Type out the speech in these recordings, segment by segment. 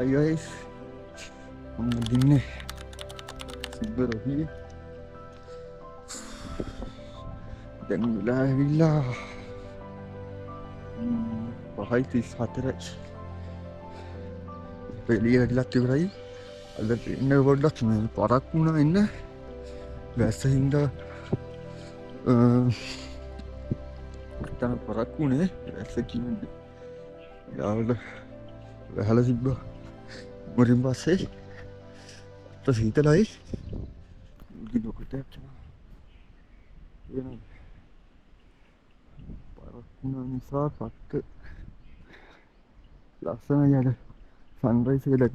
Hi guys, dinne super rohi. Dan වෙලා ඇවිල්ලා 5:34යි. එළිය වැටිලත් ඉවරයි. අද ට්‍රේන් එක පොඩ්ඩක් මේ පරක් වුණා ඉන්න. වැස්ස හින්දා තන පරක් වුණේ. වැස්ස කියන්නේ යාවල වැහලා තිබ්බා. මොරින් පස්සේ අත සීතලයි. දිනකට යනවා. පරක් වුණා නිසා පත්ත ලස්සන යට සන්රයිස් එක ගන්න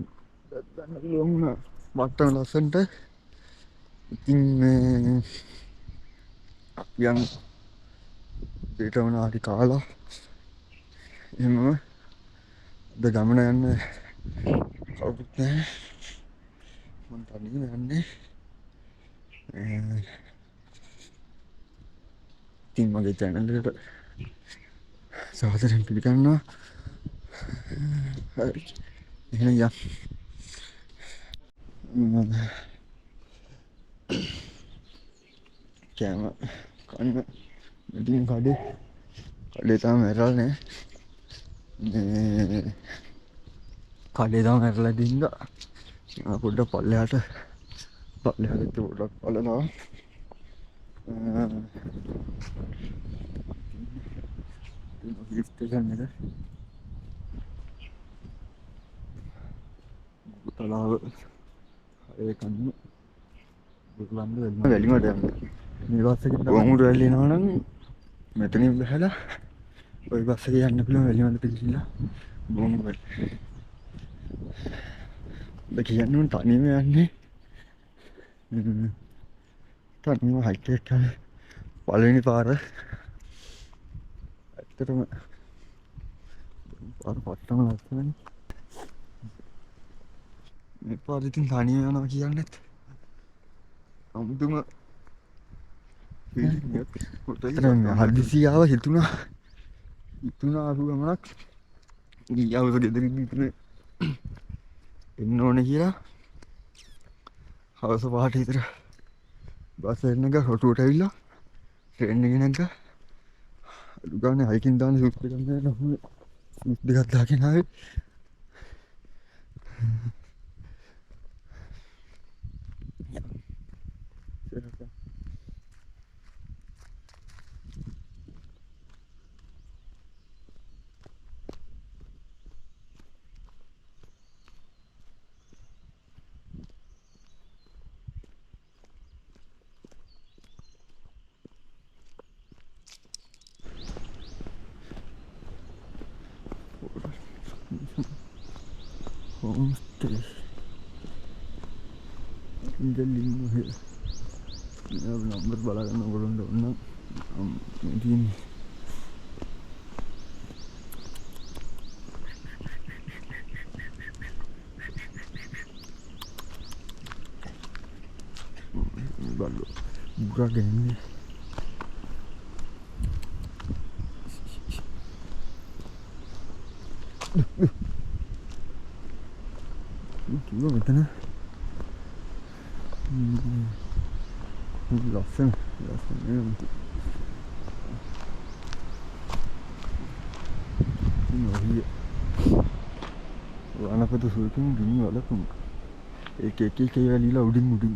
පුළුවන් වුණා. වට්ටම ලස්සනට. ඉතින් මේ යන් දෙටවන හරි කාලා එහෙම ද ගමන යන්න කවුරුත් නැහැ. මම තනියම යන්නේ. ඉතින් මගේ channel එකට සාදරයෙන් පිළිගන්නවා. හරි. එහෙනම් යන්න. කෑම කන්න ඉතින් කඩේ තාම ඇරලා නැහැ. මේ කඩේ තාම ඇරලා දින්දා පොඩ්ඩක් පල්ලෙහාට පොඩ්ඩක් බලනවා. ලිෆ්ට් එක නේද? තලාව හරේ කන්න බුලන්ද වැලිමඩ යන්න. මේ බස් එකෙන් ගොමුඩ වැල්ල එනවා නම් මෙතනින් බහලා ওই බස් එකේ යන්න පුළුවන් වැලිමඩ පිටිලා ගොමුඩ වැල්ල. ඔබ කියන්නේ තනියම යන්නේ. තනියම හයික් එක කරලා පළවෙනි පාර ඇත්තටම පාර පට්ටම ලස්සනයි. මේ පාර ඉතින් තනියම යනවා කියන්නේත් අමුතුම ෆීලිං එකක්. හදිසියාව හිතුණා ආපු ගමනක් ගියවස ගෙදරින් ඉතින් එන්න ඕනේ කියලා හවස 5ට විතර බස් එක හොටුවට ඇවිල්ලා ට්‍රේන් එකේ නැග්ගා. අලු ගානේ හයිකින් දාන සූට් එකක් ගන්න ඕනේ. සූට් දෙකක් දාගෙන ආවේ. Homestay. Tinggalin mo here. Number bala ka na walang doon na. Hindi. Balo. Buka ganyan. Kiyo betul na. Listen. Ini anak itu syuting gini wala pun. Ek kayak lila uding.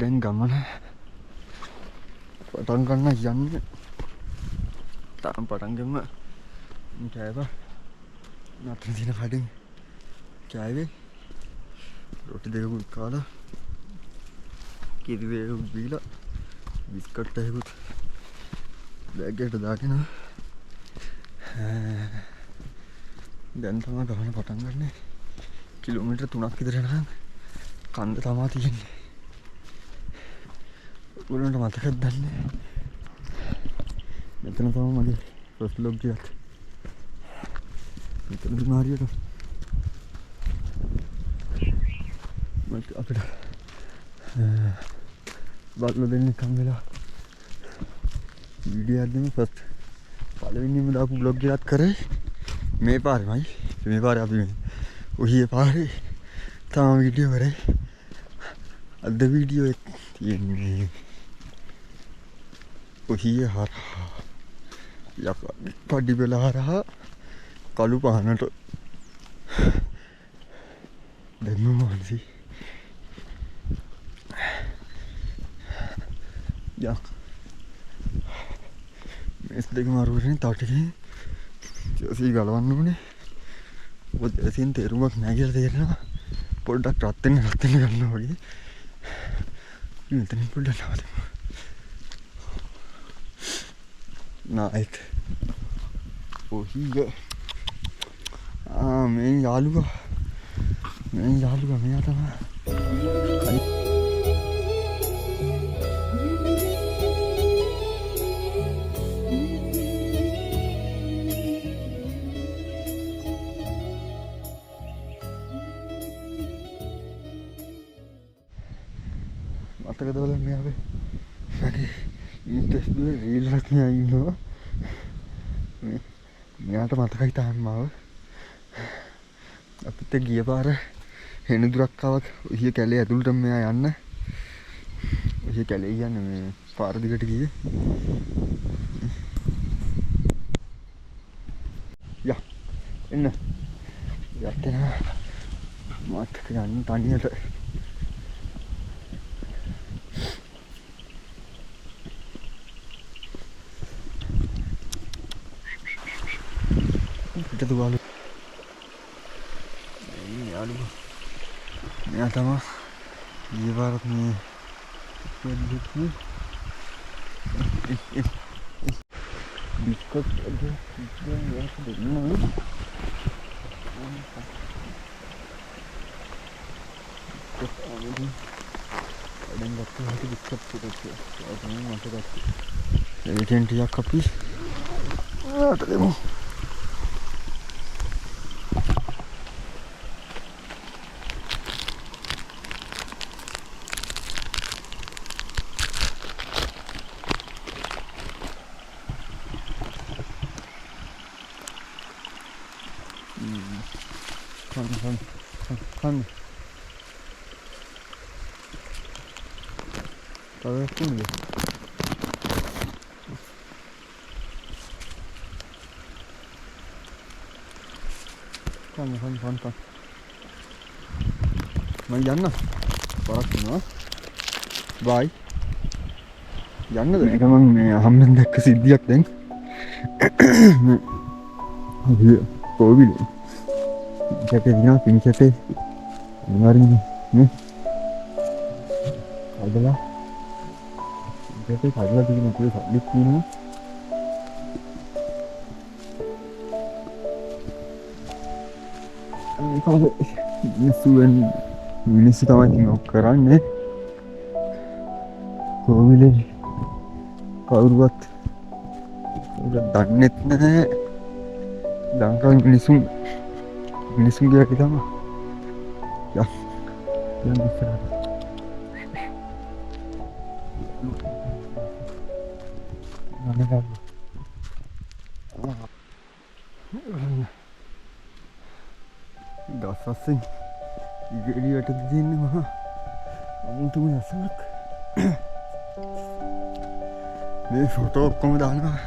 දැන් ගමන පටන් ගන්න යන්නේ. තාම පටන් ගමු. කෑවා. නතර දින කඩින් කෑවේ. රොටි දෙකකුත් කාලා. කිරි වේලුත් බීලා. බිස්කට් එකකුත් බෑග් එකට දාගෙන දැන් තමයි ගමන පටන් ගන්න. කිලෝමීටර් 3ක් විතර යනකම් කන්ද තමයි තියෙන්නේ. ඔයගොල්ලන්ට මතකද දන්නේ? මෙතන තමයි මගේ ෆස්ට් ලොග් එකක්. මෙතන මාරියට මට අපිට බල්ලෝ දෙන්නේ කම් වෙලා වීඩියෝ එකක් දෙමු. ෆස්ට් පළවෙනිම දාපු බ්ලොග් එකක් කරේ මේ පාරේමයි. මේ පාරේ අපි ඔහියේ පාරේ තාම වීඩියෝ කරේ. අද වීඩියෝ එක තියෙන්නේ ඔහියේ හරහා යකඩ පඩි පෙළ හරහා කළු පහනට දැම්මම මහන්සි. යක් මේස් දෙක මාරුවෙන්නේ තව ටිකකින් ජර්සි ගලවන්න ඕනේ. මොකද ජර්සියෙන් තේරුමක් නැහැ කියලා තේරෙනවා. පොඩ්ඩක් රත් වෙන්න ගන්නවා වගේ. මෙතනින් පොඩ්ඩක් නවතමු. නයිට් ඔහිය මේ යාළුවා මෙයා තමයි. මතකද බලන්න මෙයාගේ මගේ ඉන්ට්‍රස්ට් රීල් එකක් මෙයා ඉන්නවා. මෙයාට මතකයි තාම මාව. අපිට ගිය පාර හෙනදුරක් ආවක් ඔහිය කැලේ ඇතුළට මෙයා යන්න. ඔහිය කැලේ කියන්නේ මේ පාර දිගට ගියේ. යා එන්න. යන්න මතක ගන්න තනියට. itu balu ini aduh ini sama ibarat nih begitu biskut aja itu yang sebenarnya biskut ini ada yang gak tuh biskut gitu ada yang masuk gak jadi ganti ya kopi tadi mau kan tahu pun ya kan main jangan parak no bye jangan deh emang hamdan dek kesidiak deng covid Capek ni, pin capek. Hari ni, adalah capek adalah begini tu sabit ni. Kalau ini sudah macam orang ni, kau boleh kau buat dan net ni, dan kau මිනිසුන්ගේ අපි තමයි යන්න ඉස්සරහට දවසෙන් ඉගෙඩියට දෙන්නේ මහා අමුතුම රසක්. මේ ෆොටෝ ඔක්කොම දානවා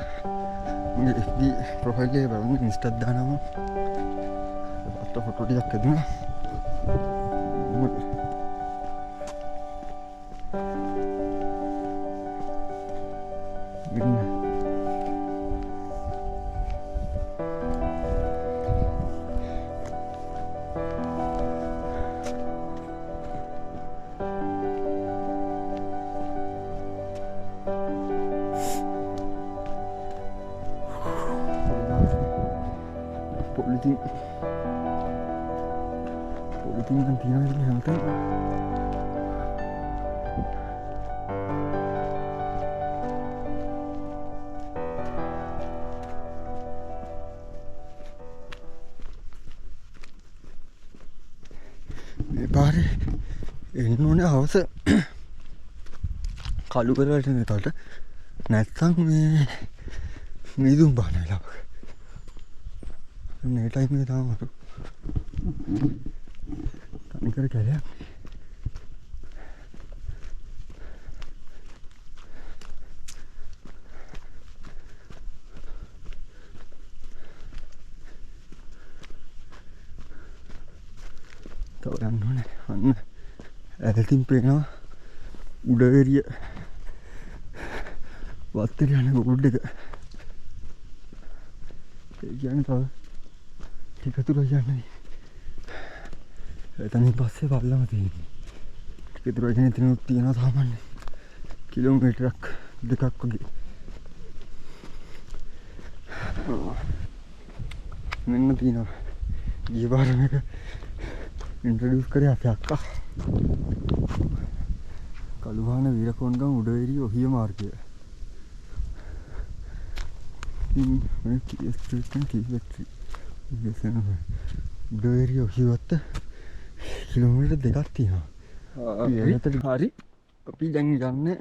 මගේ FB ප්‍රොෆයිල් එකේ බලන්න ඉන්ස්ටාත් දානවා. फोटो दिखा दूंगा ඉතින් පොලිතින් නම් තියෙනවා ඉතින් හැමතැන. මේ පාරේ එන්න ඕනේ හවස කළු කරවලට එනකොට නැත්තම් මේ මිදුම් බාන වෙලාවක. මේ ටයිම් එකේ තාම අර තනිකර කැලයක්. තව යන්න ඕනේ. අන්න ඇලතින් පේනවා උඩවෙරිය වත්තට යන රෝඩ් එක. ඒ කියන්නේ තව ටික දුර යන්නේ. එතනින් පස්සේ පල්ලම තියෙන්නේ. ටික දුර යන එතනක් තියෙනවා සාමාන්‍ය කිලෝමීටරක් දෙකක් වගේ. මෙන්න තියෙනවා ගිය පාර මේක ඉන්ට්‍රොඩියුස් කරේ අපේ අක්කා. කළුහාන වීරකෝන්ගම උඩවෙරිය ඔහිය මාර්ගය. මේ ස්ට්‍රීට් එක කීපෙට්‍රි. උඩවෙරිය ඔහිය වත්ත කිලෝමීටර් දෙකක් තියෙනවා. හරි. අපි දැන් යන්නේ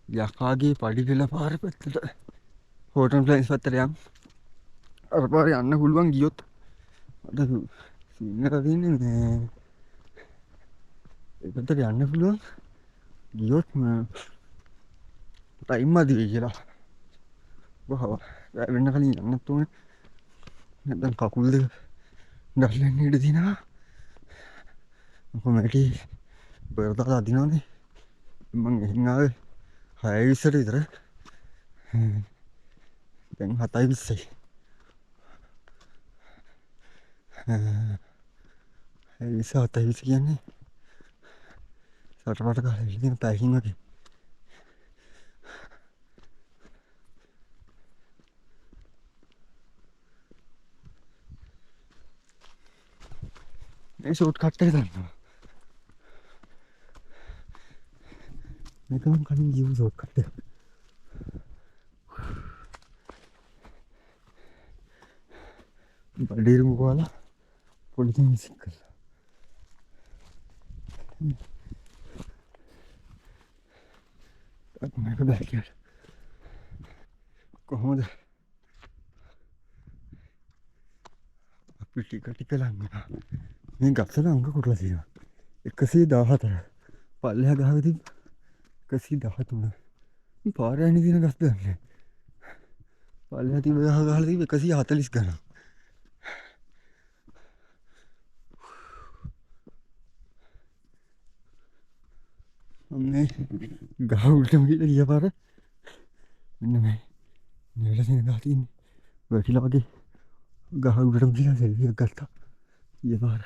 යකාගේ පඩිපෙළ පාර පැත්තට. හෝටල් ප්ලයින්ස් පැත්තට යන්න. අර පාරේ යන්න පුළුවන් ගියොත් මට සීන් එක තියෙන්නේ මේ ඒ පැත්තට යන්න පුළුවන් ගියොත් ටයිම් අඩි වෙයි කියලා. වහව වෙන්න කලින් යන්නත් ඕනේ. නැත්නම් කකුල් දෙක ගල්ලෙන්න ඉඩ දිනවා. කොහොමද බර්දාලා අදිනවනේ. මම එහෙන් ආවේ 6:20ට විතර. දැන් 7:20යි. 7:20 කියන්නේ සටපට කාලේ ඉඳන් පැකින් වගේ. මේ ෂෝට් කට් එක ගන්නවා. මේක මම කලින් ගිහුව ෂෝට් කට් එක. බඩේරු මොකවලා පොලිසියෙන් මිසික් කළා. මේක බැලුවා. කොහොමද? අපි ටික ලං වෙනවා. මේ ගස්සල අංක කොටලා තියෙනවා. 114. පල්ලෙහා ගහවදී 113. මේ පාර යන්නේ දින ගස් දන්නේ. පල්ලෙහා තිබ්බ ගහලා තිබ්බ 140 ගණන්. මේ ගහ උල්ටම ගිහලා ගිය පාර මෙන්න මේ නෙවල තියෙන ගහ තියෙන්නේ. වැටිලා වගේ ගහ උඩටම ගිහලා සෙල්ෆි එකක් ගත්තා. ගිය පාර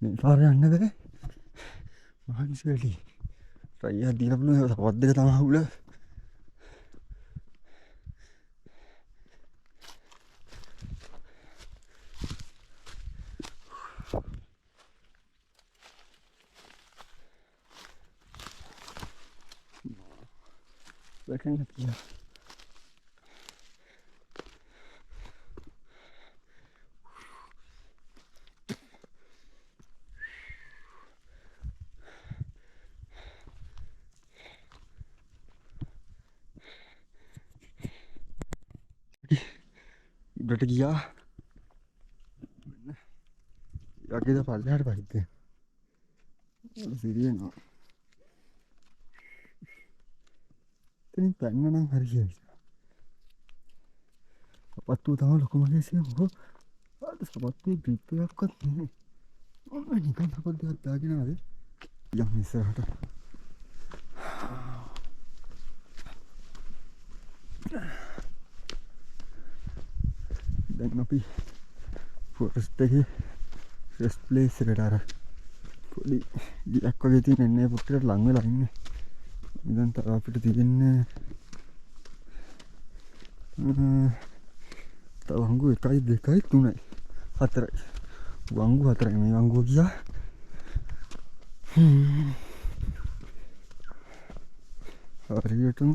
මේ පාර යන්න බෑ. මහන්සි වෙලී. ට්‍රයියක් දීලා බලමු. තවත් දෙක තමයි උල. වැටෙන්න කියලා. උඩට ගියා. යකේද පල්ලෙහාට පහිද්ද. සිරියනවා. ඉතින් පැන්න නම් හරියයි. සපත්තු තමයි ලොකුම කේසිය. අද සපත්තු ග්‍රිප් එකක්වත් නෙමෙයි. මම නිකන් සපත්තු දෙකක් දාගෙන ආවේ. යම් ඉස්සරහට. දැන් අපි ෆොරස්ට් එකේ රෙස්ට් ප්ලේස් එකට අර පොඩි ගියක් වගේ තියෙන එන්නේ පුට්ටට ලං වෙලා ඉන්නේ. ඉතින් තව අපිට තියෙන්නේ Tak wanggu 1යි 2යි 3යි 4යි. වංගු 4යි මේ වංගුව ගියා. හරියටම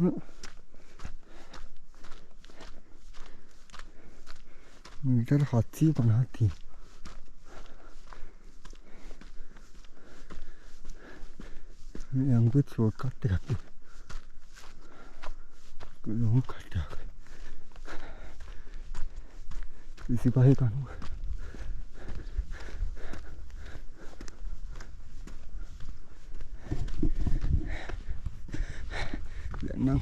මීටර් 750ක් තියෙනවා. මේ වංගුවේ ෂෝට් කට් එකක් තියෙනවා. ලොකු කට් එකක්. 25 කනුව. දැන් නම්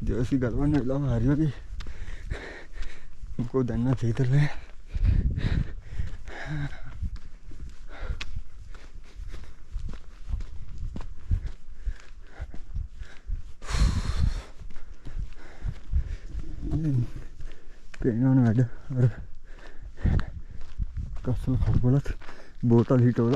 ජර්සි ගලවන්න වෙලාව හරි වගේ. මොකෝ දැන් නම් සීතල නෑ. පේනවනේ වැඩ අර කස්සල කඩවලත් බෝතල් හිටවල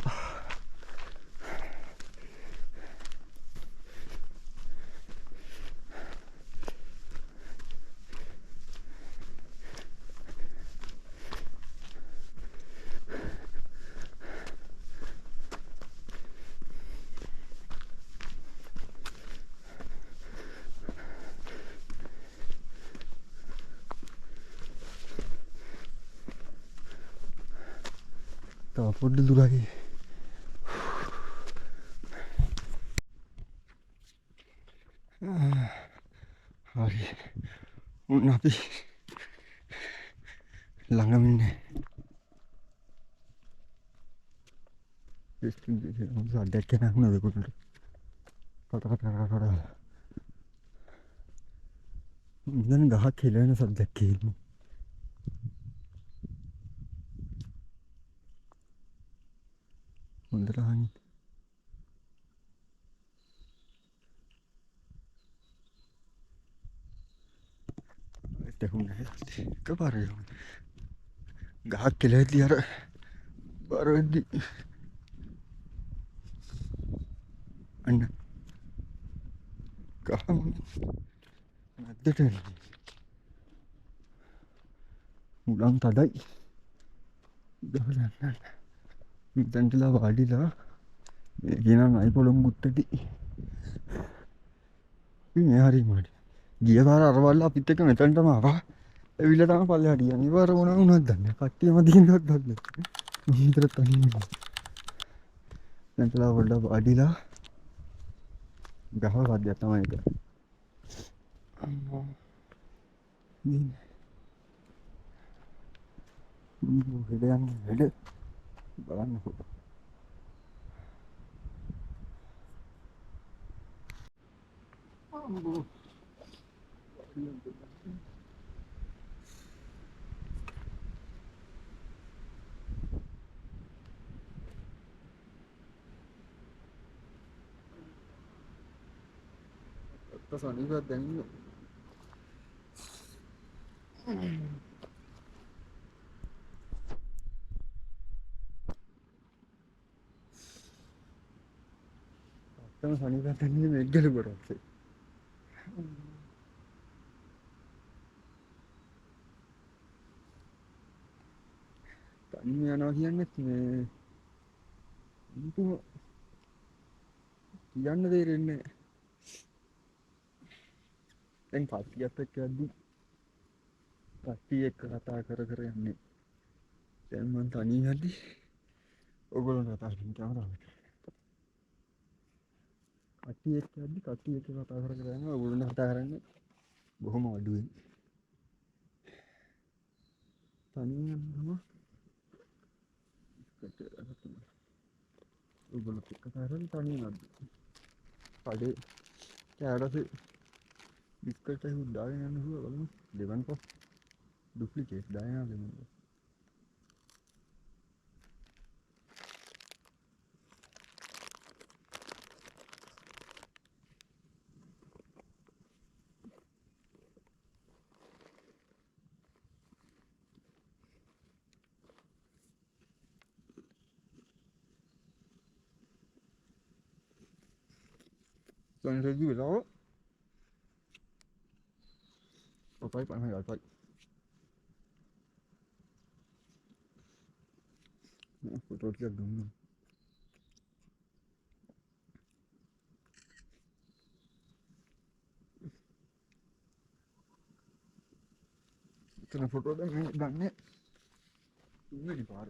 තව පොඩ්ඩ දුරයි. හරි උන් අපි ළඟම ඉන්නේ. සද්දයක් කෙනෙක් නේද කුටුට කට දැන් ගහක් කෙලෙන සද්දයක් කියනවා. හොඳට අහන්න. දෙහුනේ එකපාරේ ගහක් කෙලෙද්දී අර බර වෙද්දි අන්න ගහ නැද්දට උලන් තදයි ගහන්න මෙතනටලා වාඩිලා මේ කියන නයි පොළොම් මුත්තටි මේ හරි මාඩි ගිය පාර අර වල්ලා අපිත් එක්ක මෙතනටම ආවා. එවිල තමයි පල්ලෙහාට යන්නේ. ඉවර මොනවා වුණාද දන්නේ. කට්ටියම දිනවත් දන්නේ. විතර තනියම. දැන්ලා වඩා වාඩිලා ගහ වද්දයක් තමයි ඒක. හෙඩ යන්නේ හෙඩ බලන්නකෝ. සනීපයක් දැනෙන්නේ. අත්තම සනීපයක් දැනෙන්නේ මෙග්ගල බරත්. තනියම යනවා කියන්නේත් මේ කියන්න දෙන්නේ. දැන් කට්ටියත් එක්ක යද්දි කට්ටිය එක්ක කතා කර කර යන්නේ. දැන් මං තනියම යද්දි ඔයගොල්ලෝ කතා කරන කැමරාවට. කට්ටිය එක්ක යද්දි කට්ටිය එක්ක කතා කර කර යනවා. ඔයගොල්ලෝ කතා කරන්නේ බොහොම අඩුවෙන්. තනියම යනවා. ඔයගොල්ලෝ එක්ක කතා කරන්නේ තනියම යද්දි. කඩේ කෑඩසේ බිස්කට් එක දාගෙන යන්න හුවා බලමු. දෙවන් පොස් ඩුප්ලිකේට් දාගෙන දෙමු. Sono giù là. Apa Pak Mai Pak. Nah, foto dia dulu. Kena foto dah main banyak. Ini di bar.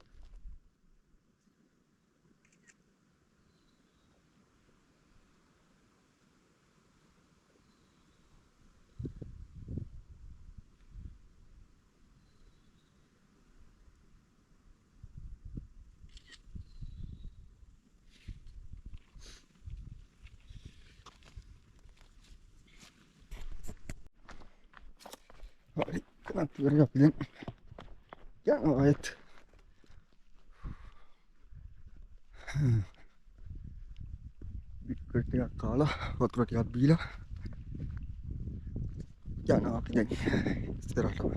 Hari kena tiar ya pilih. Jangan ayat. Kerja kalah, kotor dia bila. Jangan apa lagi. Istirahat.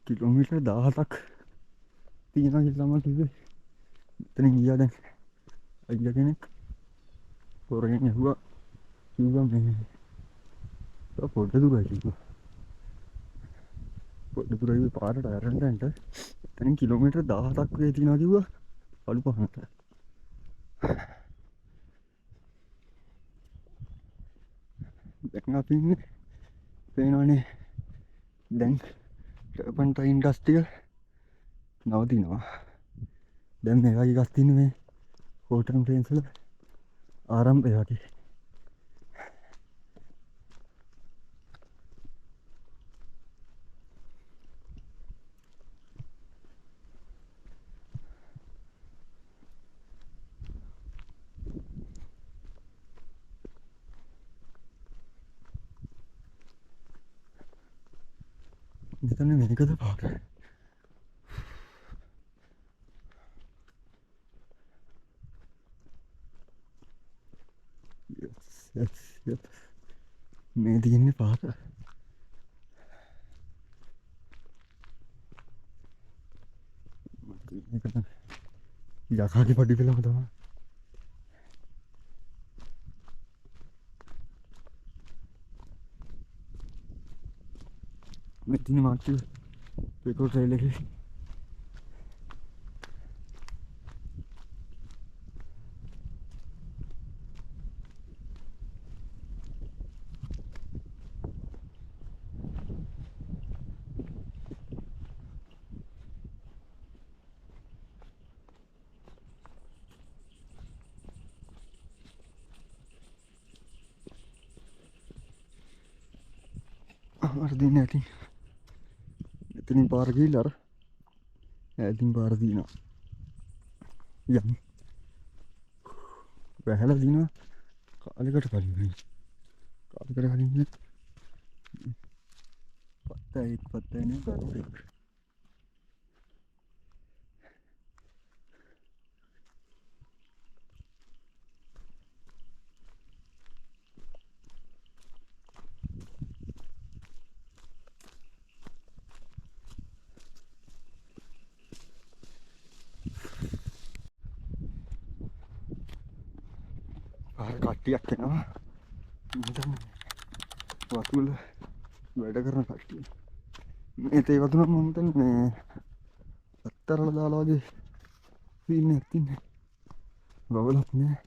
Kilometer 10ක් තියෙනවා කියලා තමයි කිව්වේ. එතනින් ගියා දැන්. අයියා කෙනෙක් පොරෙන් ඇහුවා. කිව්වා මේ පොඩ දුරයි කිව්වා. පොඩ දුරයි පාරට අරන්ට එතනින් කිලෝමීටර් 10ක් වේ තියෙනවා කිව්වා. අලු පහනට. දැන් අපි ඉන්නේ පේනවනේ දැන් ටර්පන්ටයින් ගස් ටික නවතිනවා. දැන් මේ වගේ ගස් තියෙන මේ හෝටල් ට්‍රේන්ස් වල ආරම්භය වගේ. මෙතන මේකද පාර. Yes. මේ තියෙන්නේ පාර. මේක තමයි යකාගේ පඩි පෙළම තමයි. මේ තියෙන මාට්ටු පෙකෝ ට්‍රේල් එකේ අර දින ඇතින් එතනින් පාර ගිහිල්ලා අර ඈතින් පාර දිනවා. යම් වැහලා දිනවා කාලෙකට කලින් නේ. කාලෙකට කලින් නේ. පත්තයි නේ ගාරේ. පාර කට්ටියක් එනවා. මෙතන වතුල වැඩ කරන කට්ටිය. මේ තේ වතුන මම හිතන්නේ මේ අත්තරලා දාලා වගේ සීන් එකක් තින්නේ. බබලක් නෑ.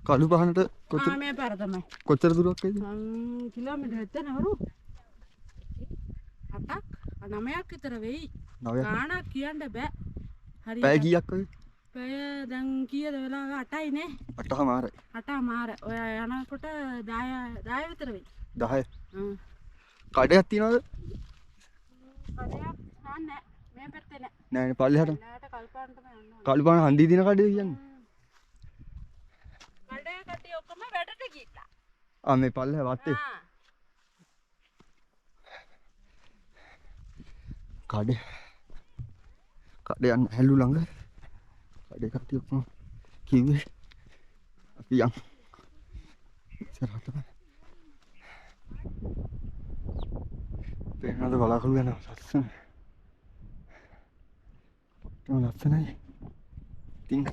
කළු පහනට කොච්චර මේ පාර තමයි. කොච්චර දුරක් වෙයිද? කිලෝමීටර් එතනවරු 8ක් 9ක් විතර වෙයි. 9ක්. ගාණක් කියන්න බෑ. හරියට. පැය කීයක් වගේ? පැය දැන් කීයද වෙලාව 8යි නේ. 8:00මාරයි. 8:00මාර. ඔය යනකොට 10 විතර වෙයි. 10. හ්ම්. කඩයක් තියනවද? කඩයක් නැහැ. මේ පැත්තේ නැහැ. නෑනේ පල්ලෙහාට. නෑට කල්පාන්ටම යන්න ඕනේ. කළු පහන හන්දිය දින කඩේ කියන්නේ. කඩේ කට්ටිය ඔක්කොම වැඩට ගිහිල්ලා. ආ මේ පල්ලෙහා වත්තේ. කඩේ යන්න හැලු ළඟ කඩේ කට්ටිය ඔක්කොම කිව්වේ අපි යන් ඉස්සරහට පේනවාද බලාකුළු යනවා ලස්සන ලස්සනයි ඉතින්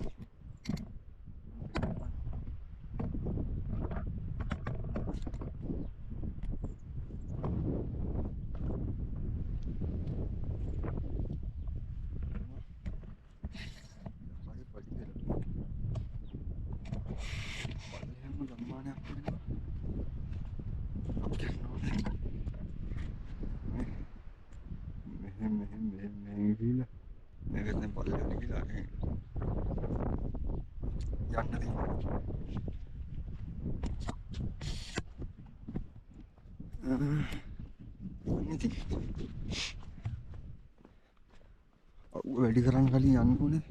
වැඩි කරන්න කලින් යන්න ඕනේ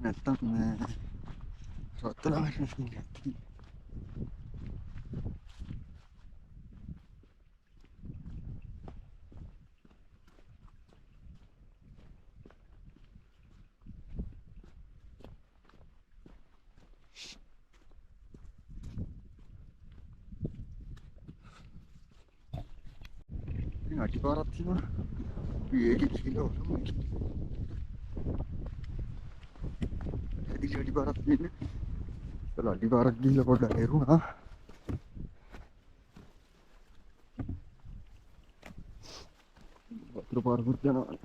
නැත්තම් රත්තලා වැටෙන සීන් එකක් තියෙනවා. ඉතින් අටිපාරක් තියෙනවා. අපි ඒකේ ගිහලා ඔතන අටිපාරක් තියෙන්නේ. ඒල අටිපාරක් ගිහලා පොඩ්ඩක් එරුණා. වතුර පාරකුත් යනවා.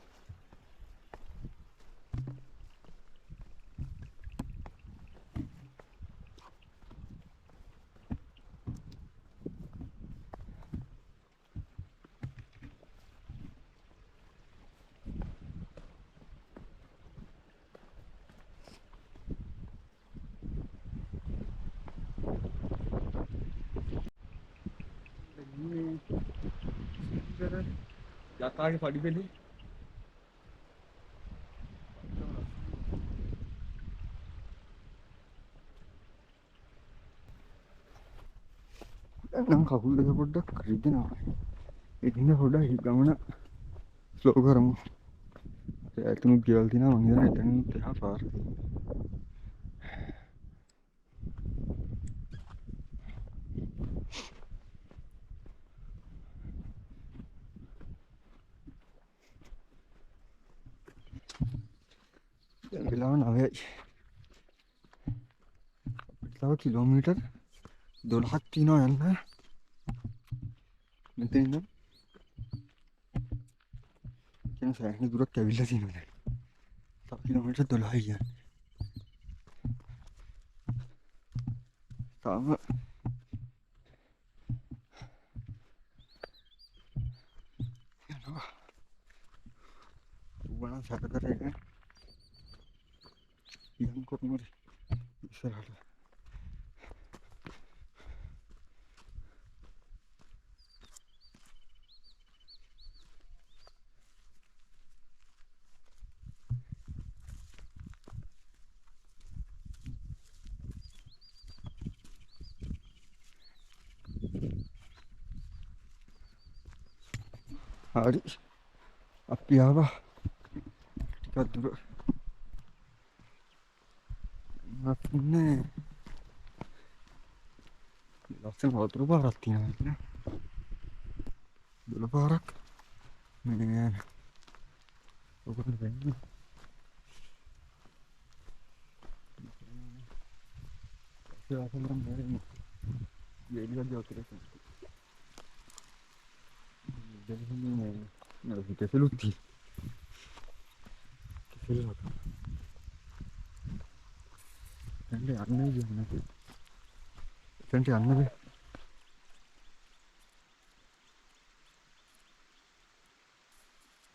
යකාගේ පඩි පෙළේ නම් කකුල් දෙක පොඩ්ඩක් රිදෙනවා. ඉතින් පොඩ්ඩක් ගමන ස්ලෝ කරමු. ඇතුණු ගෙවල් තියෙනවා මං හිතන්නේ එතනින් එහා පාර දැන් වෙලාව 9යි. අපිට තව කිලෝමීටර් 12ක් තියෙනවා යන්න. මෙතන ඉඳන් කියන සෑහෙන දුරක් ඇවිල්ලා තියෙනවා දැන්. තව කිලෝමීටර් 12යි යන්නේ. තාම යනවා. උඹන සැකතරේක ඉතින් කොහොමද ඉස්සරහට hari අපි ආවා ටිකක් දුර නැත්නේ ලස්සන වතුර පාරක් තියෙනවා නේ දුර පාරක් මේ ඔකට වෙන්නේ ඒක අසලම නේද එළිය ජොතරේ no, si te saluti. Che sei là? Senti Anna giornata. Senti Anna be.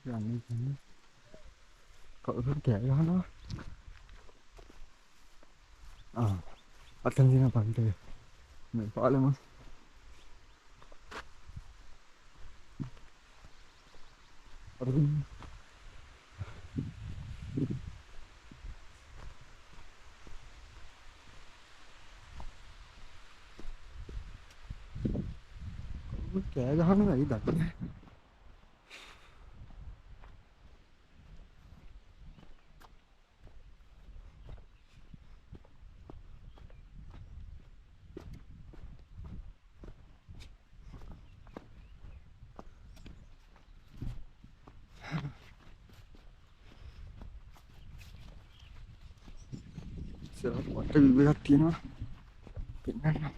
Anna giornata. Cậu rất trẻ đó nó. À, akan sini apa gitu ya? Nampak lah mas. Kẻ đó nó lại đặt ඉස්සරහට වට view එකක් තියෙනවා. පෙන්නන්න.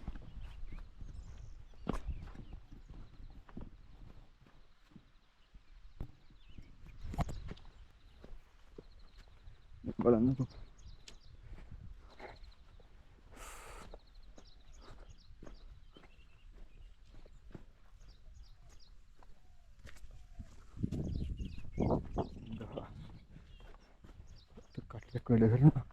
බලන්නකෝ. කට්ලක් වැඩ කරනවා.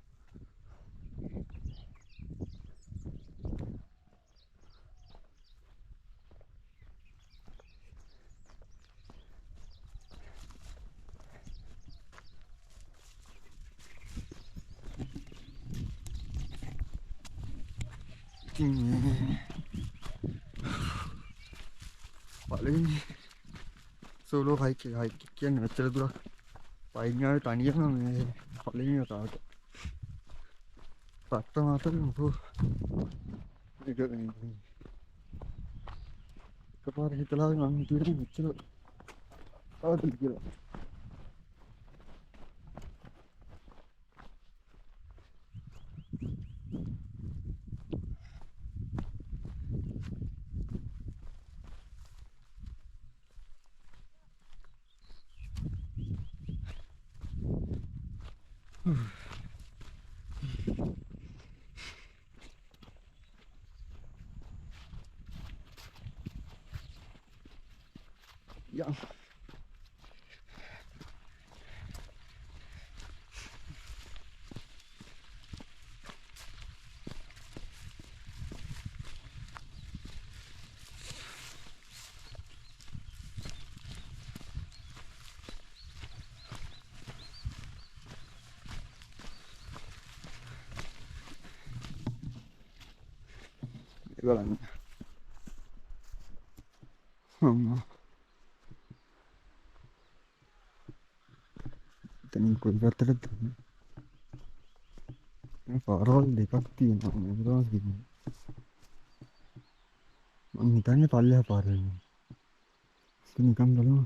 පළවෙනි solo hike කියන්නේ මෙච්චර දුරක් පයින් යාවේ තනියම මේ පළවෙනි වතාවට රත්ත මාතර මොකෝ එකපාර හිතලා මම හිතුවේ මෙච්චර ආවද කියලා. Ja. බලන්න. එතනින් කොයි පැත්තටද මේ පාරවල් දෙකක් තියෙනවා මේක තමයි කියන්නේ. මම හිතන්නේ පල්ලෙහා පාර වෙනවා. ඒක නිකන් බලමු.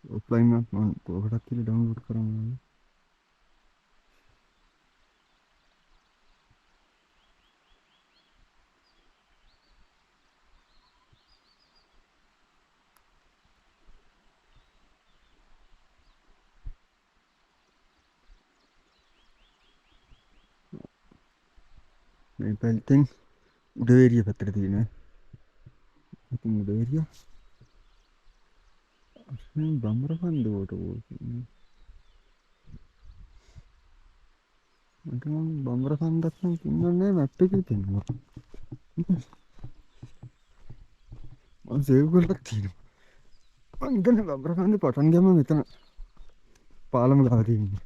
ඔෆ්ලයින් එකක් මම කොහොමදක් කියලා ඩවුන්ලෝඩ් කරන්න ඕනේ. මේ පැත්තෙන් උඩවේරිය පැත්තට තියෙනවා. ඉතින් උඩවේරිය අස්සේ බම්රකන්දුවට ඕනේ. මට නම් බම්රකන්දක් නම් තියන්නේ මැප් එකේ තියෙනවා. මම සේව් කරලා තියෙනවා. මං හිතන්නේ බම්රකන්දේ පටන් ගියාම මෙතන පාලම ගාව තියෙන්නේ.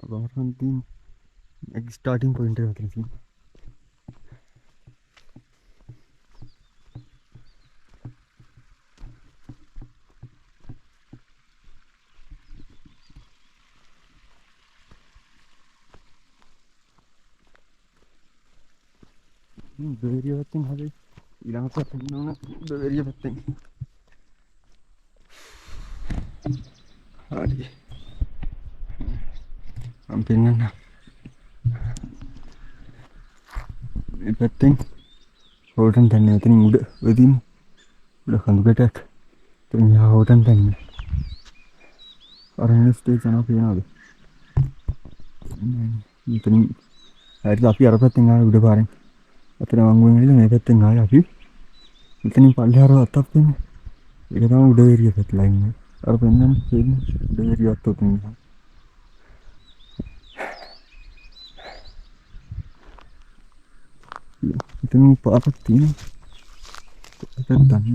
බම්රකන්දේ एक स्टार्टिंग पॉइंट है मतलब कि बेरिया पत्ते हवे इलाम पत्ते ना बेरिया पत्ते हरी हम पिन्ना මේ පැත්තෙන් හෝටන් තැන්නේ එතනින් උඩ වෙදින් උඩ කඳුකටක් එතනින් යා හෝටන් තැන්නේ අරගෙන ස්ටේෂන් එක කියනවාද එතනින් හරියට අපි අර පැත්තෙන් ආවේ උඩ පාරෙන් අතන වංගුවෙන් ඇවිල්ලා මේ පැත්තෙන් ආවේ අපි එතනින් පල්ලෙහාට අත්තක් තියෙන්නේ ඒක තමයි උඩ ඒරියා පැත්ත ලයින් එක අර පෙන්නන්නේ උඩ ඒරියා අත්තක් තියෙනවා itu apa ini tentang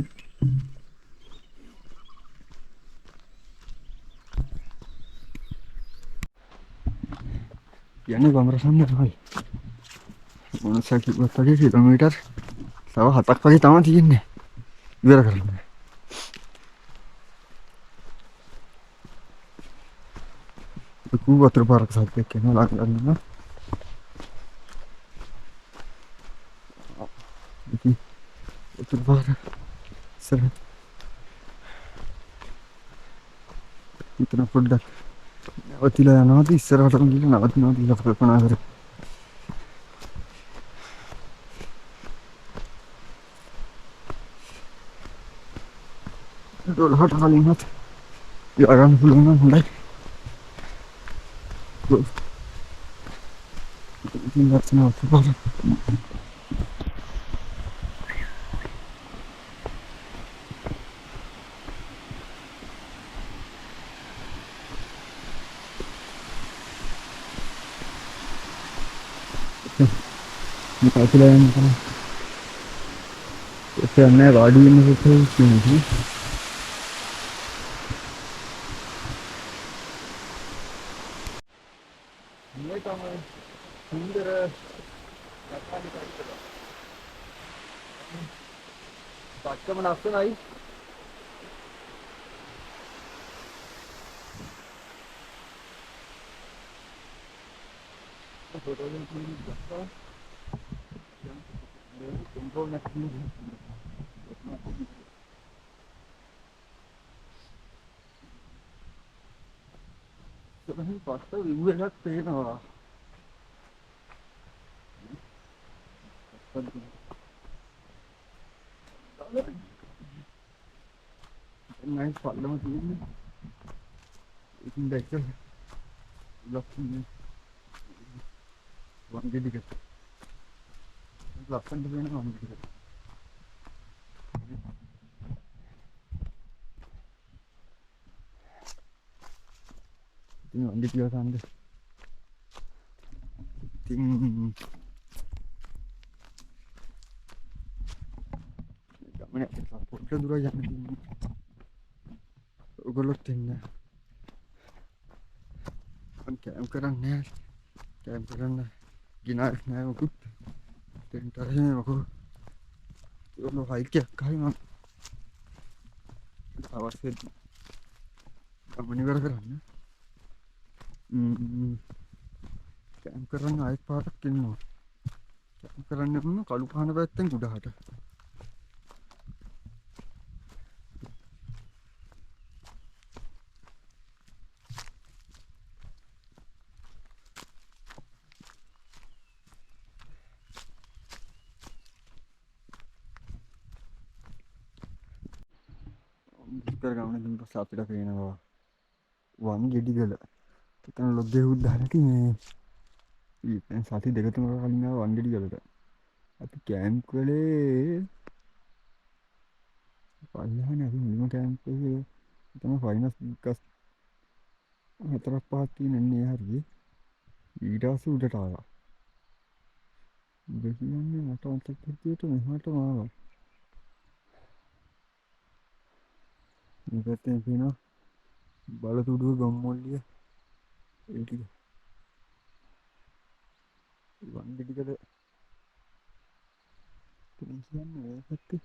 ini bamrasannya kali mana sakit buat tadi kilometer sawah hatak tadi tamat ini biar kalau aku buat terparak sakit kena lagi වතුර පාර ඉස්සර මෙතන පොඩ්ඩක් නැවතිලා යනවාද ඉස්සරහටම ගිහින් නවතිනවාද කියලා කල්පනා කරේ. දොළහට කලින්වත් ය아가න්න පුළුවන් නම් හොඳයි. ඉතින් ලස්සන වතුර පාර. මේ කල්පලා යන්න තමයි. ඒක නෑ වාඩි වෙන්න කොහොමද කියන්නේ. මේ තමයි සුන්දර රටාලි කයිද. පක්කම ලස්සනයි. ෆොටෝෙන් ගත්තා. මේ කන්ට්‍රෝල් නැති. සමහර පස්ස විව් එකක් පේනවා. නයිස් පල්ලම තියෙන්නේ. ඉතින් දැක්ක ලස්සන වංගෙඩි එක. ලස්සනට වෙන වංගෙඩි එක. ඉතින් වංගෙඩි එක සම්ද. ඉතින් ගමනේ පොඩ්ඩක් දුර යන්න තියෙනවා. ඔයගොල්ලොත් ඉන්න. මම කැම්ප් කරන්නේ නැහැ. කැම්ප් කරන්න ගිනාක් නැහැ මොකුත්. ටෙන්ට් අරගෙන මොකෝ. ඔන්න හයික් එකක් ගහයි මම. අවශ්‍ය ගමන ඉවර කරන්න. කැම්ප් කරන්න ආයෙත් පාරක් ඉන්නවා. කැම්ප් කරන්න යන්න කළු පහන පැත්තෙන් උඩහට. ඉස්සර ගමනකින් පස්සේ අපිට පේනවා වංගෙඩිගල. එතන ලොග්ගේ උද්දානක මේ දැන් සති දෙක තුනක කලින් ආව වංගෙඩිගලට. අපි කැම්ප් කළේ පල්ලෙහානේ අපි මුලින්ම කැම්ප් කළේ. එතන ෆයිනස් ගස් 4-5 තියෙනන්නේ හරිය. ඊට පස්සේ උඩට ආවා. උඩ කියන්නේ මට අන්තක් විදියට මෙහාටම ආවා. මේ පැත්තෙන් තියෙනවා බලතුඩුව ගම්මොල්ලිය. ඒ ටික වංගෙඩිගල කියන්නේ මේ පැත්තේ.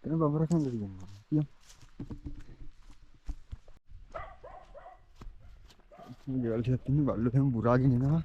එතන බඹරකන්ද තියෙනවා. කියමු. මේ ගෙවල් ටිකක් තියෙන බල්ලෝ හැම බුරාගෙන එනවා.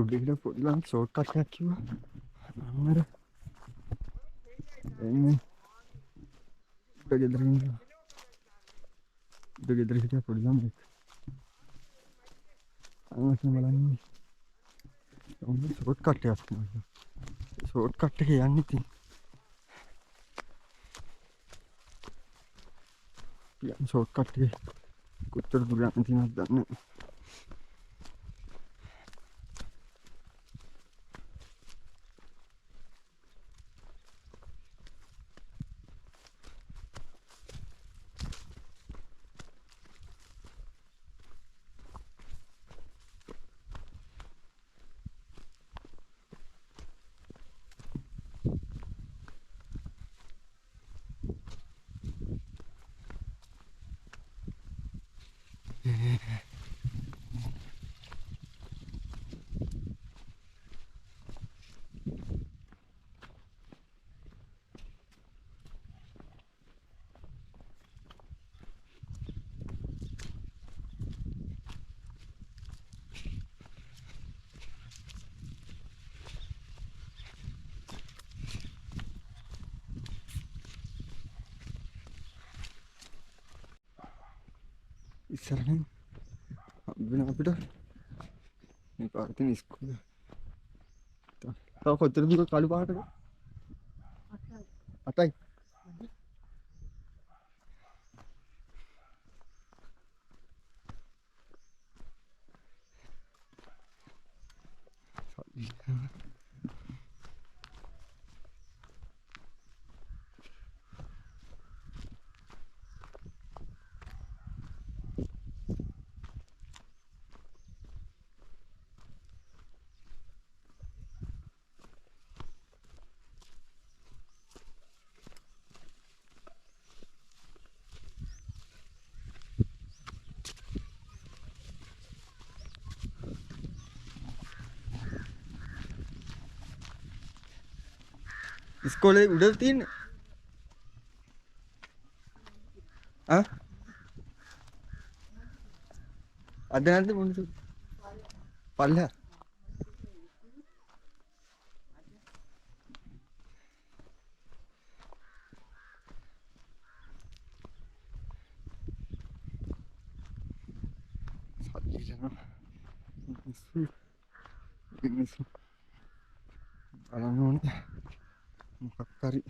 උඩින් පොඩි ලම් ෂෝට් කට් එකක් කිව්වා. අම්මර එන්නේ උඩ ගෙදර ඉන්නවා. උඩ ගෙදර හිටිය පොඩි ලම් එක්ක. අම්මට බලන්නේ. උන් ෂෝට් කට් එකක් කිව්වා. ෂෝට් කට් එක යන්නේ ඉතින්. පියන් ෂෝට් කට් එක කොච්චර දුර යන්න තියෙනවද දන්නේ නැහැ. ඉස්සරහින් හම්බෙන අපිට මේ පාරේ තියෙන ඉස්කෝලේ. තව කොච්චර දුර කළු පාටද? 8යි. ඉස්කෝලේ උඩ තියෙන්නේ. අද නැද්ද මොනසු? පල්ලා. මිනිස්සු බලන්න ඕනේ මොකක් හරි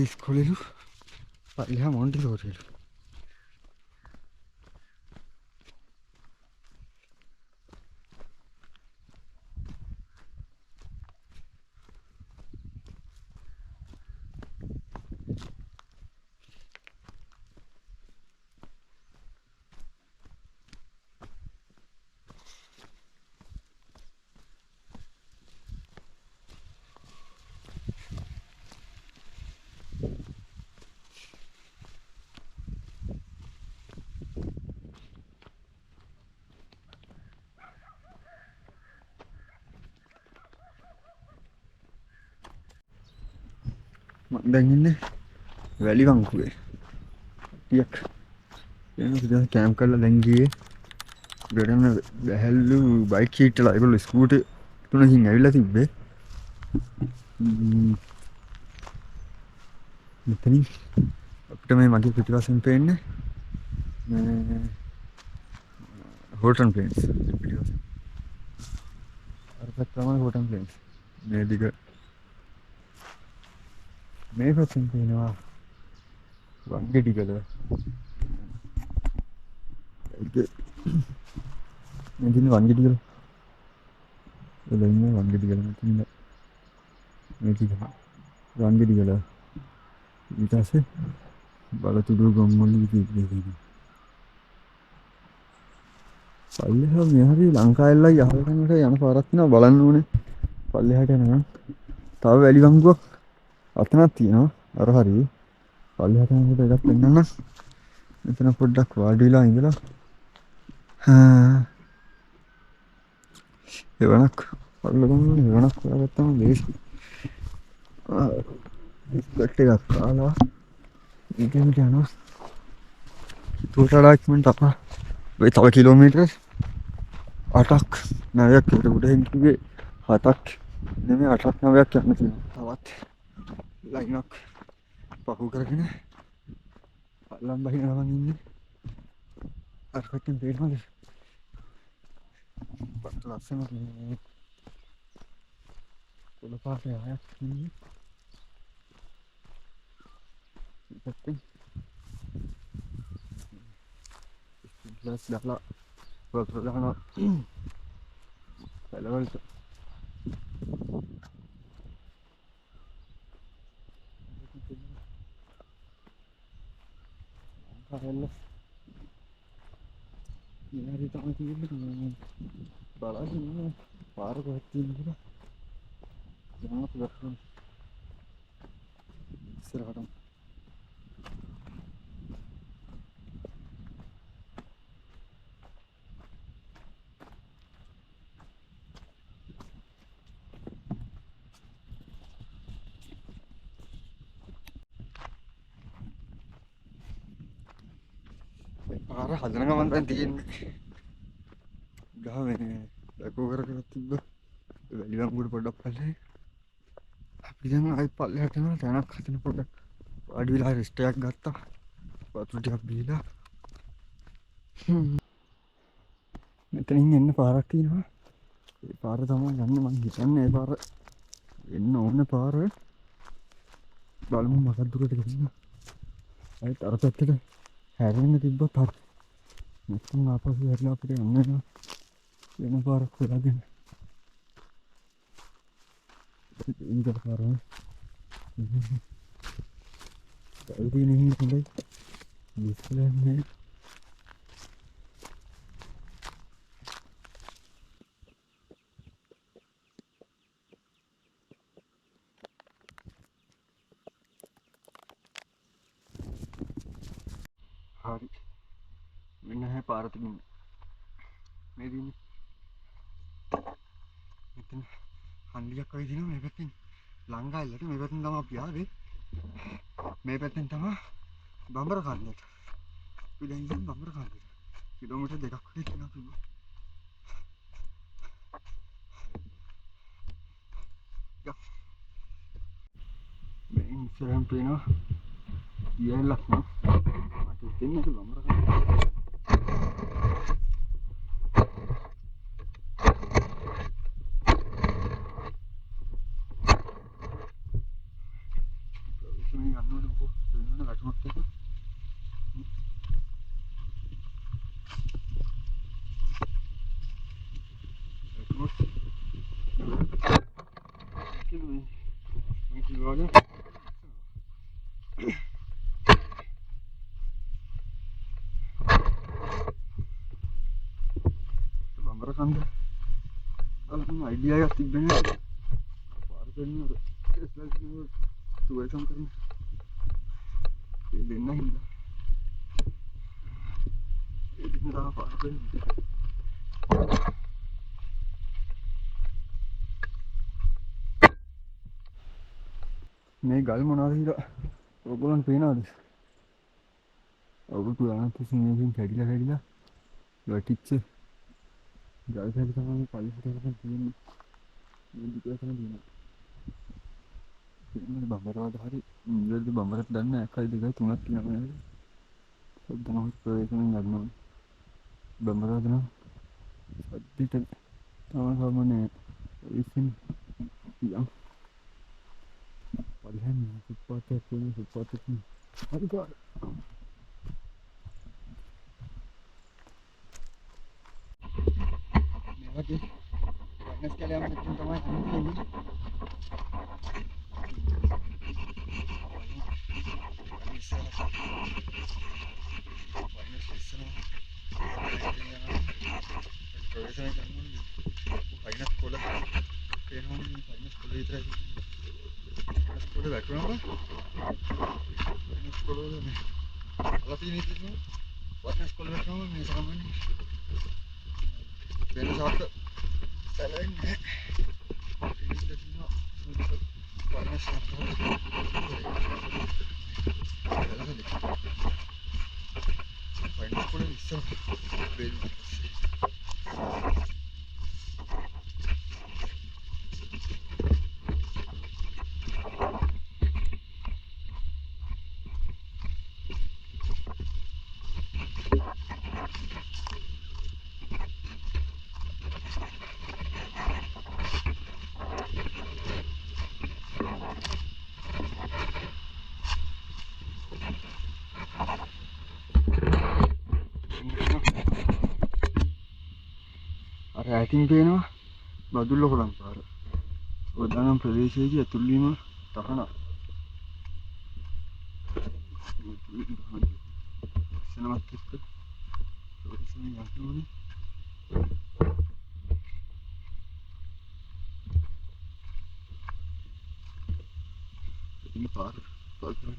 ඉස්කෝලේලු පල්ලා මොන්ටිසෝරියලු. මම දැන් ඉන්නේ වැලි වංකුවේ. ටියක් එනවා කැම්ප් කරලා දැන් ගියේ. ගඩන බැහැල්ලු බයික් හීට්ටලා ඒගොල්ලෝ ස්කූටර් තුනකින් ඇවිල්ලා තිබ්බේ. මෙතනින් අපිට මේ මගේ පිටිපස්සෙන් පේන්නේ මේ හෝටන් ප්ලේන්ස් පිටිපස්සෙන්. අර පැත්ත තමයි හෝටන් ප්ලේන්ස්. මේ දිග මේ පැත්තෙන් තියෙනවා වංගෙඩිගල. මේ තියෙන වංගෙඩිගල. එළ ඉන්නේ වංගෙඩිගල මෙතන. මේ තියෙන වංගෙඩිගල. ඊට පස්සේ බලතුඩු ගම්මුල්ලි තියෙනවා. පල්ලෙහා මේ හරිය ලංකාවෙල්ලා යහලකට යන පාරක් තියෙනවා බලන්න ඕනේ. පල්ලෙහාට යනවා. තව වැලි වංගුවක් අතනක් තියෙනවා. අර හරිය. පල්ලෙහාට යනකොට එකක් පෙන්නන්න. මෙතන පොඩ්ඩක් වාඩි වෙලා ඉඳලා. එවනක් පල්ලගම එවනක් හොයාගත්තාම ලේසි. බිස්කට් එකක් කාලා ඉතින් යනවා. ටෝටල් අපා වෙයි තව කිලෝමීටර් 8ක් 9ක් විතර උඩ හින්දුවේ 7ක් නෙමෙයි 8ක් 9ක් යන්න තියෙනවා. තවත් ලයිනක් පහු කරගෙන අල්ලන් බහින ගමන් ඉන්නේ. අර පැත්තෙන් පේනවද? බත් ලස්සන මේ පොළ පාටේ ආයක් ඉන්නේ. පැත්තෙන් Let's develop ප්‍රධාන පළවලට හරියන්න ඉතින් තමයි තියෙන්නේ බලන්න පාර කොහෙද තියෙන්නේ කියලා යන්න පුළුවන් ඉස්සරහට පාර හදන ගමන් දැන් තියෙන්නේ. ගහ මේ බැකෝ කරගෙන තිබ්බ වැලි වංගුවට පොඩ්ඩක් පල්ලේ. අපි දැන් ආයි පල්ලෙහාට යනවා තැනක් හදන පොඩ්ඩක් වාඩි වෙලා රෙස්ට් එකක් ගත්තා. වතුර ටිකක් බීලා. මෙතනින් එන්න පාරක් තියෙනවා. ඒ පාර තමයි යන්න මං හිතන්නේ. ඒ පාර එන්න ඕන පාර. බලමු මොකක්ද දුරට ගිහින්. අයිත් අර පැත්තට හැරෙන්න තිබ්බත් හරි. නැත්නම් ආපහු හැරිලා අපිට යන්න වෙනවා. වෙන පාරක් හොයාගෙන. ඉන්ද පාරනේ. ඒදී නෙමෙයි හොඳයි. ඉස්සෙල්ලානේ hari මෙන්න හැ පාර තිබුණේ මේ දින්නේ මෙතන හන්දියක් වගේ දිනවා මේ පැත්තෙන් ලංගායිලට මේ පැත්තෙන් තමයි අපි ආවේ මේ පැත්තෙන් තමයි බඹර කන්දට අපි දැන් ඉන්නේ බඹර කන්දට කිලෝමීටර් 2ක් වගේ තියෙනවා කිව්වා මේ ඉන්ස්ටාග්‍රෑම් පේනවා ඊයලක් නේ මට හිතෙන්නේ ඒක බඹර කන්ද idea එකක් තිබ්බනේ පාර දෙන්න අර ස්ලයිඩ් එක තුවේසම් කරන ඒ දෙන්න හින්දා ඒ දෙන්න තමයි පාර දෙන්න මේ ගල් මොනවද කියලා ඔයගොල්ලන් පේනවද? ඔබ පුරාණ කිසිමකින් කැඩිලා වැටිච්ච ගල් කැඩි තමයි පල්ලෙහාට යනකම් තියෙන්නේ. මේ දිගට තමයි තියෙන්නේ. මේ බඹරවද හරි ඉන්ද්‍රද බඹරත් දන්නේ නැහැ 1 2 3ක් කියනවා නේද? සද්දනොත් ප්‍රවේශයෙන් ගන්නවා. බඹරවද නම් සද්දිට තමයි සමනේ ඉතින් යම් පල්ලෙන් සුප්පාතේ තියෙන සුප්පාතේ හරි පාර Lagi, banyak sekali yang menekan teman ini. Banyak sekolah, banyak sekolah itu. Sekolah background apa? Banyak sekolah ini. Kalau ini itu, banyak sekolah background ini sama ini. Beni satu selain ini sudah semua sudah panas satu panas pun bisa beli ඇතින් පේනවා බදුල්ල කොළන් පාර. ඔදානම් ප්‍රදේශයේදී ඇතුල් වීම තහනම්. සනමත් එක්ක ප්‍රදේශයෙන් යන්නේ. ඉතින් පාර පාරයි.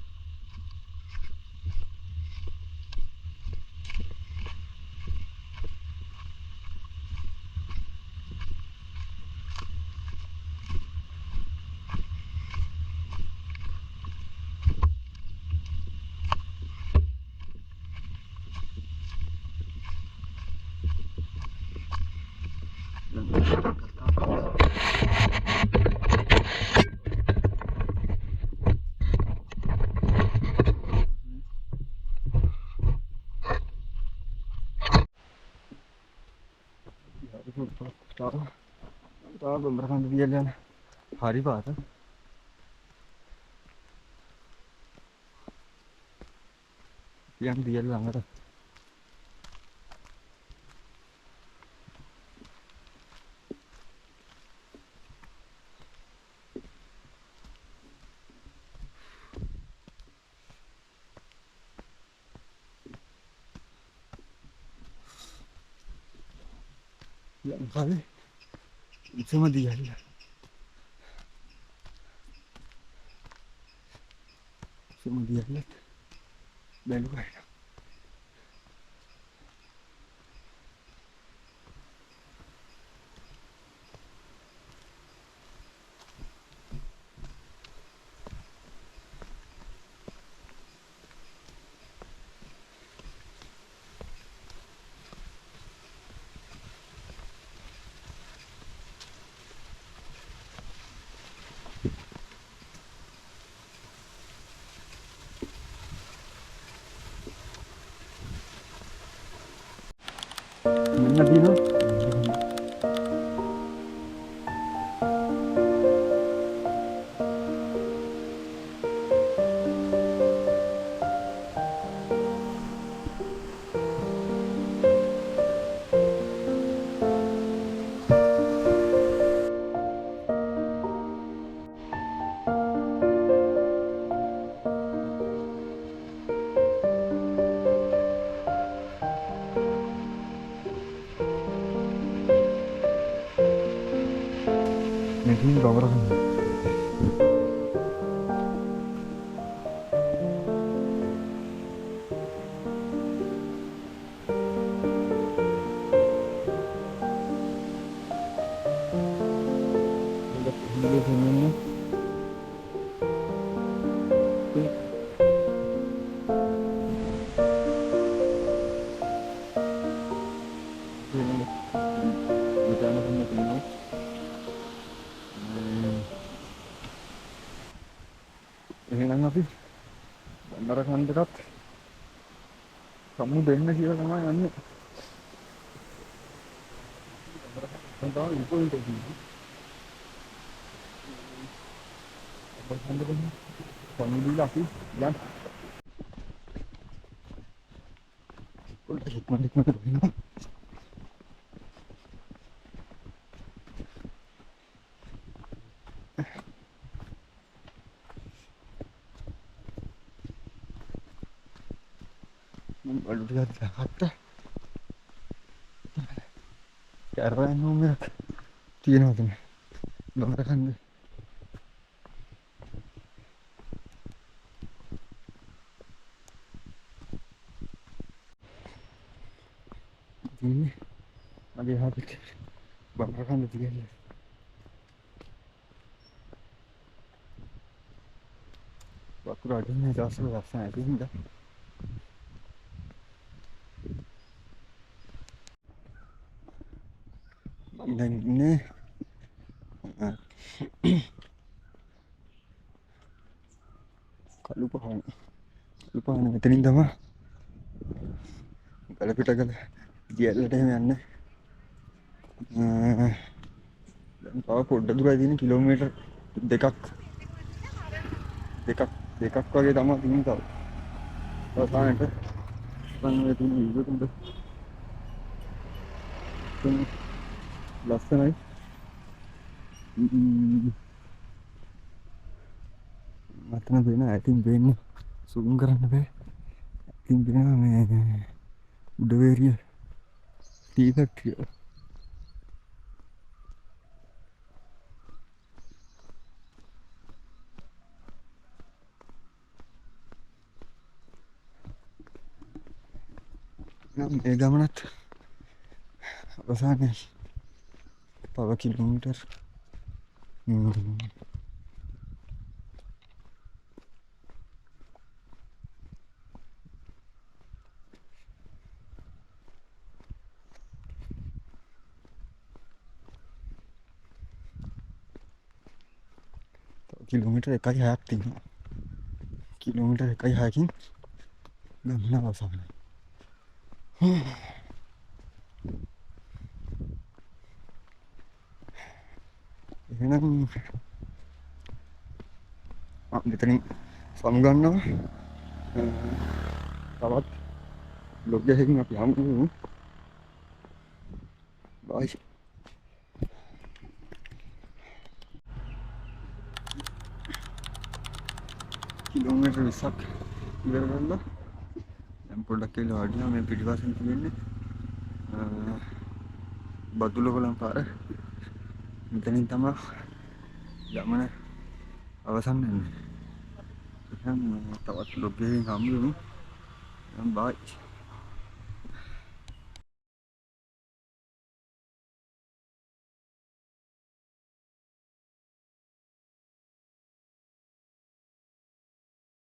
beberapa dia jalan hari bahasa yang dia bilang itu yang kali sama dia ya sama dia lihat dan lupa mana Dino nanti bawa orang ini sini bicara sama Dino ini nanti bandara dekat kamu deh sih namanya ini kan tahu itu untuk ini bandara kamu bilang sih dan udah hikmah ini baru dia Jakarta karena nomor tiga macam bandara kan ini ada habis bandara kan tiga waktu aja nih jasa jasa itu enggak dan ini lupa nih tenin sama kalau kita kan dia ada yang aneh dan kalau udah dua ini kilometer dekak dekak dekak kali tamat ini tahu kalau sana itu kan itu itu tuh last night matna bena I think bena sungkaran be I think bena me udah beri tea factory nam mega manat sana berapa kilometer kilometre 1.6ක් තියෙනවා. Kilometre 1.6කින් ගමන අවසන්යි. එහෙනම් මෙතනින් සමුගන්නවා. තවත් blog එකකින් අපි හමු. බයි. Kilometre 20ක් ඉවර කරලා දැන් පොඩ්ඩක් කියලා වඩිනවා. මේ පිටිපස්සෙන් තියෙන්නේ බදුල්ල පාර. මෙතනින් තමයි ගමන අවසන් වෙන්නේ. එහෙනම් තවත් බ්ලොග් එකකින් හමු වෙමු. බයි.